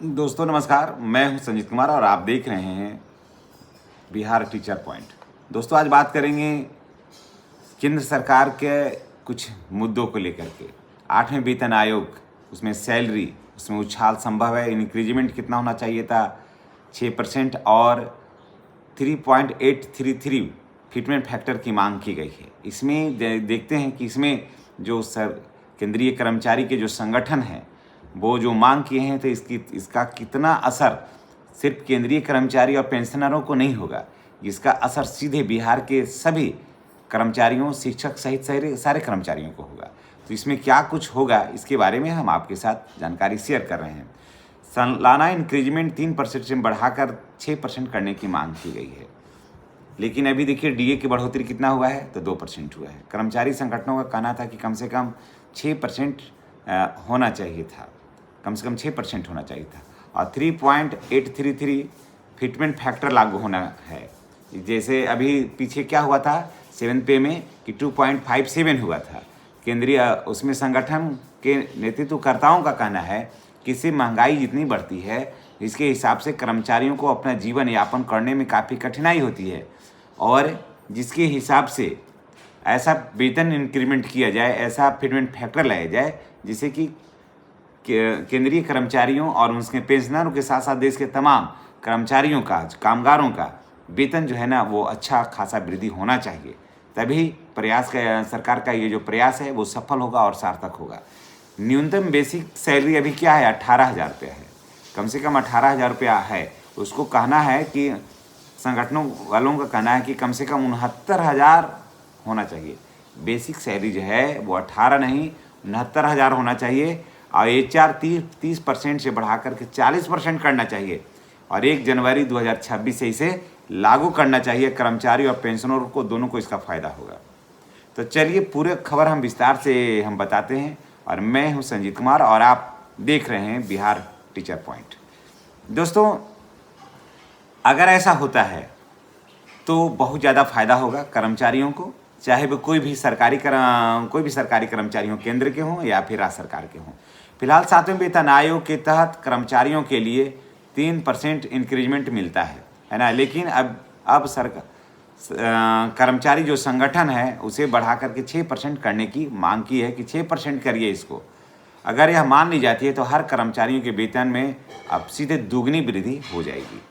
दोस्तों नमस्कार, मैं हूं संजीत कुमार और आप देख रहे हैं बिहार टीचर पॉइंट। दोस्तों आज बात करेंगे केंद्र सरकार के कुछ मुद्दों को लेकर के। 8वें वेतन आयोग, उसमें सैलरी, उसमें उछाल संभव है, इंक्रीजमेंट कितना होना चाहिए था 6% और 3.833 फिटमेंट फैक्टर की मांग की गई है। इसमें देखते हैं कि इसमें जो केंद्रीय कर्मचारी के जो संगठन हैं वो जो मांग किए हैं तो इसका कितना असर सिर्फ केंद्रीय कर्मचारी और पेंशनरों को नहीं होगा, इसका असर सीधे बिहार के सभी कर्मचारियों, शिक्षक सहित सारे कर्मचारियों को होगा। तो इसमें क्या कुछ होगा इसके बारे में हम आपके साथ जानकारी शेयर कर रहे हैं। सालाना इंक्रीजमेंट 3% से बढ़ाकर 6% करने की मांग की गई है, लेकिन अभी देखिए डीए की बढ़ोतरी कितना हुआ है तो 2% हुआ है। कर्मचारी संगठनों का कहना था कि कम से कम 6% होना चाहिए था, कम से कम 6% होना चाहिए था और 3.833 फिटमेंट फैक्टर लागू होना है। जैसे अभी पीछे क्या हुआ था 7th पे में कि 2.57 हुआ था। केंद्रीय उसमें संगठन के नेतृत्वकर्ताओं का कहना है कि इससे महंगाई जितनी बढ़ती है इसके हिसाब से कर्मचारियों को अपना जीवन यापन करने में काफ़ी कठिनाई होती है और जिसके हिसाब से ऐसा वेतन इंक्रीमेंट किया जाए, ऐसा फिटमेंट फैक्टर लाया जाए जिससे कि केंद्रीय कर्मचारियों और उनके पेंशनरों के साथ साथ देश के तमाम कर्मचारियों का, कामगारों का वेतन जो है ना वो अच्छा खासा वृद्धि होना चाहिए। तभी सरकार का ये जो प्रयास है वो सफल होगा और सार्थक होगा। न्यूनतम बेसिक सैलरी अभी क्या है 18,000 रुपया है, कम से कम 18,000 रुपया है। उसको कहना है कि संगठनों वालों का कहना है कि कम से कम 69,000 होना चाहिए। बेसिक सैलरी जो है वो 18 नहीं 69,000 होना चाहिए और HR 30% से बढ़ा करके 40% करना चाहिए और 1 जनवरी 2026 से इसे लागू करना चाहिए। कर्मचारी और पेंशनरों को दोनों को इसका फ़ायदा होगा। तो चलिए पूरे खबर हम विस्तार से हम बताते हैं और मैं हूं संजीत कुमार और आप देख रहे हैं बिहार टीचर पॉइंट। दोस्तों अगर ऐसा होता है तो बहुत ज़्यादा फ़ायदा होगा कर्मचारियों को, चाहे वो कोई भी सरकारी कर्मचारी हों, केंद्र के हों या फिर राज्य सरकार के हों। फिलहाल 7वें वेतन आयोग के तहत कर्मचारियों के लिए 3% इंक्रीजमेंट मिलता है ना, लेकिन अब कर्मचारी जो संगठन है उसे बढ़ा करके 6% करने की मांग की है कि 6% करिए इसको। अगर यह मान ली जाती है तो हर कर्मचारियों के वेतन में अब सीधे दुगनी वृद्धि हो जाएगी।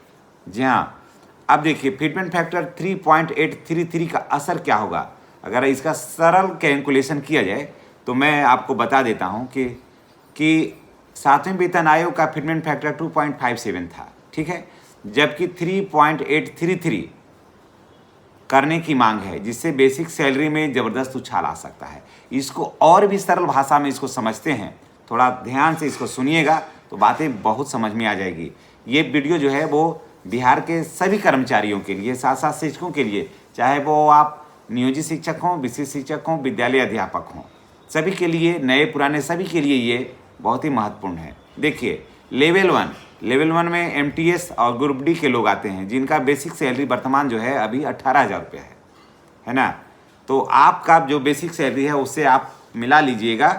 जी हाँ, अब देखिए फिटमेंट फैक्टर 3.833 का असर क्या होगा। अगर इसका सरल कैलकुलेशन किया जाए तो मैं आपको बता देता हूं कि 7वें वेतन आयोग का फिटमेंट फैक्टर 2.57 था, ठीक है, जबकि 3.833 करने की मांग है जिससे बेसिक सैलरी में ज़बरदस्त उछाल आ सकता है। इसको और भी सरल भाषा में इसको समझते हैं, थोड़ा ध्यान से इसको सुनिएगा तो बातें बहुत समझ में आ जाएगी। ये वीडियो जो है वो बिहार के सभी कर्मचारियों के लिए, साथ साथ शिक्षकों के लिए, चाहे वो आप नियोजित शिक्षक हों, विशिष्ट शिक्षक हों, विद्यालय अध्यापक हों, सभी के लिए, नए पुराने सभी के लिए ये बहुत ही महत्वपूर्ण है। देखिए लेवल वन में MTS और ग्रुप डी के लोग आते हैं जिनका बेसिक सैलरी वर्तमान जो है अभी 18,000 रुपया है ना। तो आपका जो बेसिक सैलरी है उससे आप मिला लीजिएगा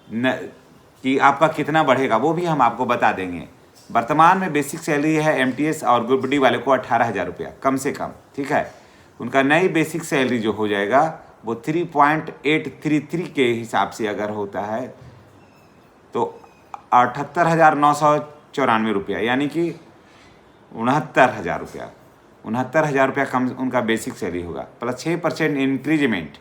कि आपका कितना बढ़ेगा, वो भी हम आपको बता देंगे। वर्तमान में बेसिक सैलरी है MTS और ग्रुप डी वाले को 18,000 रुपया कम से कम, ठीक है। उनका नई बेसिक सैलरी जो हो जाएगा वो 3.833 के हिसाब से अगर होता है तो 78,994 रुपया, यानी कि 69,000 रुपया कम उनका बेसिक सैलरी होगा, प्लस 6% इंक्रीजमेंट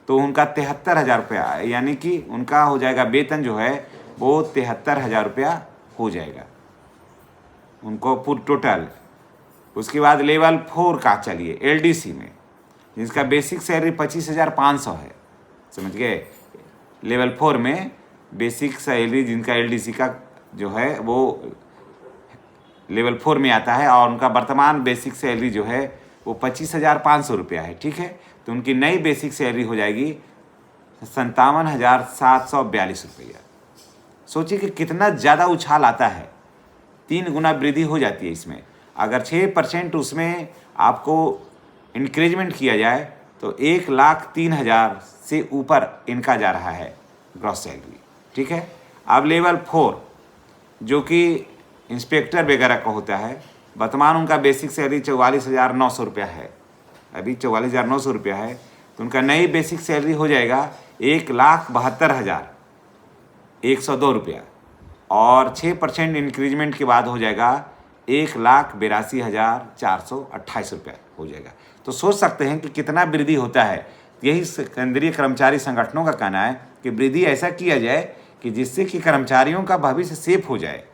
तो उनका 73,000 रुपया, यानी कि उनका हो जाएगा वेतन जो है वो 73,000 रुपया हो जाएगा उनको पूरी टोटल। उसके बाद लेवल 4 का चलिए LDC में जिसका बेसिक सैलरी 25,500 है, समझ गए। लेवल 4 में बेसिक सैलरी जिनका LDC का जो है वो लेवल 4 में आता है और उनका वर्तमान बेसिक सैलरी जो है वो 25,500 रुपया है, ठीक है। तो उनकी नई बेसिक सैलरी हो जाएगी 57,742 रुपया। सोचिए कि कितना ज़्यादा उछाल आता है, 3 गुना वृद्धि हो जाती है इसमें। अगर 6% उसमें आपको इंक्रीजमेंट किया जाए तो 1,03,000 से ऊपर इनका जा रहा है ग्रॉस सैलरी, ठीक है। अब लेवल 4 जो कि इंस्पेक्टर वगैरह का होता है, वर्तमान उनका बेसिक सैलरी 44,900 रुपया है, अभी 44,900 रुपया है, तो उनका नई बेसिक सैलरी हो जाएगा 1,72,102 रुपया, और 6% इंक्रीजमेंट के बाद हो जाएगा 1,82,428 रुपया हो जाएगा। तो सोच सकते हैं कि कितना वृद्धि होता है। यही केंद्रीय कर्मचारी संगठनों का कहना है कि वृद्धि ऐसा किया जाए कि जिससे कि कर्मचारियों का भविष्य सेफ हो जाए,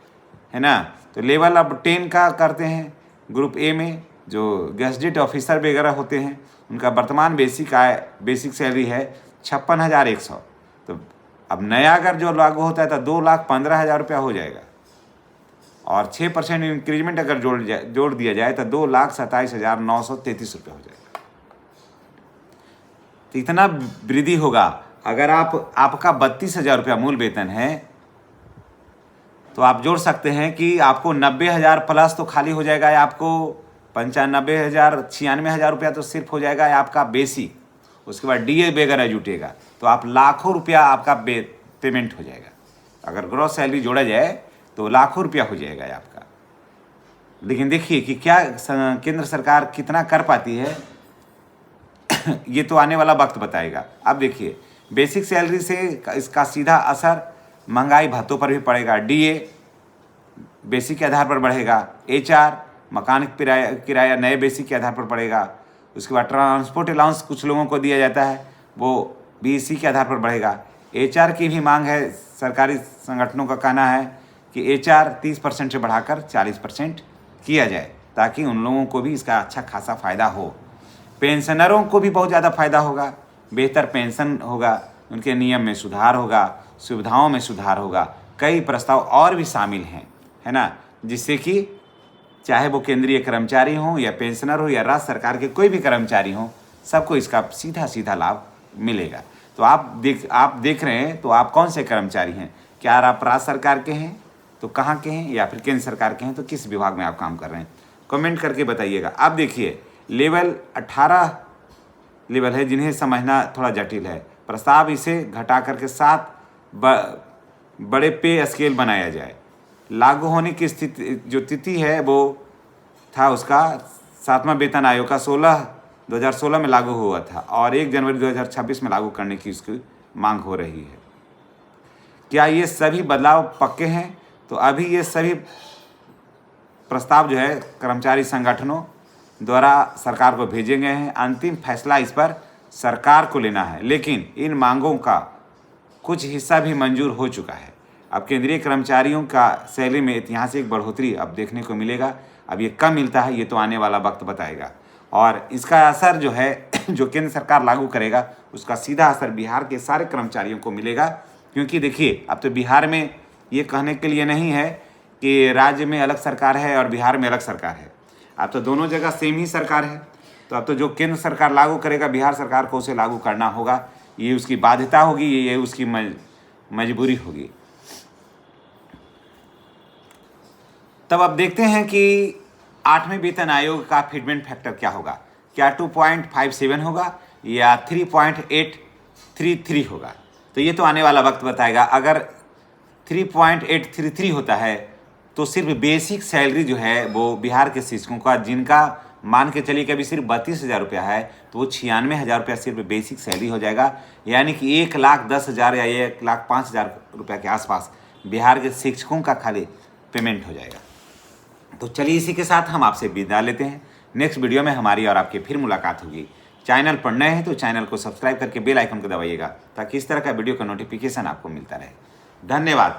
है ना। तो लेवल अब 10 का करते हैं। ग्रुप ए में जो गैजेटेड ऑफिसर वगैरह होते हैं उनका वर्तमान बेसिक सैलरी है 56,100। तो अब नया अगर जो लागू होता है तो 2,15,000 रुपया हो जाएगा, और 6% इंक्रीजमेंट अगर जोड़ दिया जाए तो 2,27,933 रुपये हो जाएगा। तो इतना वृद्धि होगा। अगर आपका 32,000 रुपया मूल वेतन है तो आप जोड़ सकते हैं कि आपको 90,000 प्लस तो खाली हो जाएगा, या आपको 96,000 रुपया तो सिर्फ हो जाएगा आपका बेसिक। उसके बाद डीए वगैरह जुटेगा तो आप लाखों रुपया आपका पेमेंट हो जाएगा। अगर ग्रॉस सैलरी जोड़ा जाए तो लाखों रुपया हो जाएगा आपका। लेकिन देखिए कि क्या केंद्र सरकार कितना कर पाती है ये तो आने वाला वक्त बताएगा। अब देखिए, बेसिक सैलरी से इसका सीधा असर महंगाई भत्तों पर भी पड़ेगा। डीए बेसिक के आधार पर बढ़ेगा, एचआर मकान किराया नए बेसिक के आधार पर पड़ेगा। उसके बाद ट्रांसपोर्ट अलाउंस कुछ लोगों को दिया जाता है, वो भी इसी के आधार पर बढ़ेगा। एचआर की भी मांग है, सरकारी संगठनों का कहना है कि एचआर 30% से बढ़ाकर 40% किया जाए, ताकि उन लोगों को भी इसका अच्छा खासा फ़ायदा हो। पेंशनरों को भी बहुत ज़्यादा फ़ायदा होगा, बेहतर पेंशन होगा, उनके नियम में सुधार होगा, सुविधाओं में सुधार होगा। कई प्रस्ताव और भी शामिल हैं, है ना, जिससे कि चाहे वो केंद्रीय कर्मचारी हों या पेंशनर हो या राज्य सरकार के कोई भी कर्मचारी हों, सबको इसका सीधा लाभ मिलेगा। तो आप देख रहे हैं, तो आप कौन से कर्मचारी हैं? क्या आप राज्य सरकार के हैं तो कहाँ के हैं, या फिर केंद्र सरकार के हैं तो किस विभाग में आप काम कर रहे हैं? कमेंट करके बताइएगा। अब देखिए, लेवल 18 लेवल है जिन्हें समझना थोड़ा जटिल है। प्रस्ताव इसे घटा करके 7 बड़े पे स्केल बनाया जाए। लागू होने की स्थिति जो तिथि है वो था उसका 7वां वेतन आयोग का 2016 में लागू हुआ था, और 1 जनवरी 2026 में लागू करने की उसकी मांग हो रही है। क्या ये सभी बदलाव पक्के हैं? तो अभी ये सभी प्रस्ताव जो है कर्मचारी संगठनों द्वारा सरकार को भेजे गए हैं। अंतिम फैसला इस पर सरकार को लेना है, लेकिन इन मांगों का कुछ हिस्सा भी मंजूर हो चुका है। अब केंद्रीय कर्मचारियों का सैलरी में ऐतिहासिक बढ़ोतरी अब देखने को मिलेगा। अब ये कब मिलता है ये तो आने वाला वक्त बताएगा, और इसका असर जो है जो केंद्र सरकार लागू करेगा उसका सीधा असर बिहार के सारे कर्मचारियों को मिलेगा। क्योंकि देखिए, अब तो बिहार में ये कहने के लिए नहीं है कि राज्य में अलग सरकार है और बिहार में अलग सरकार है, अब तो दोनों जगह सेम ही सरकार है। तो अब तो जो केंद्र सरकार लागू करेगा बिहार सरकार को उसे लागू करना होगा, ये उसकी बाध्यता होगी, ये उसकी मजबूरी होगी। तब अब देखते हैं कि 8वें वेतन आयोग का फिटमेंट फैक्टर क्या होगा। क्या 2.57 होगा या 3.833 होगा? तो ये तो आने वाला वक्त बताएगा। अगर 3.833 होता है तो सिर्फ बेसिक सैलरी जो है वो बिहार के शिक्षकों का, जिनका मान के चलिए कि अभी सिर्फ 32,000 रुपया है, तो वो 96,000 रुपया सिर्फ बेसिक सैलरी हो जाएगा। यानी कि 1,10,000 या 1,05,000 रुपया के आसपास बिहार के शिक्षकों का खाली पेमेंट हो जाएगा। तो चलिए इसी के साथ हम आपसे विदा लेते हैं। नेक्स्ट वीडियो में हमारी और आपकी फिर मुलाकात होगी। चैनल पर नए हैं तो चैनल को सब्सक्राइब करके बेल आइकन को दबाइएगा, ताकि इस तरह का वीडियो का नोटिफिकेशन आपको मिलता रहे। धन्यवाद।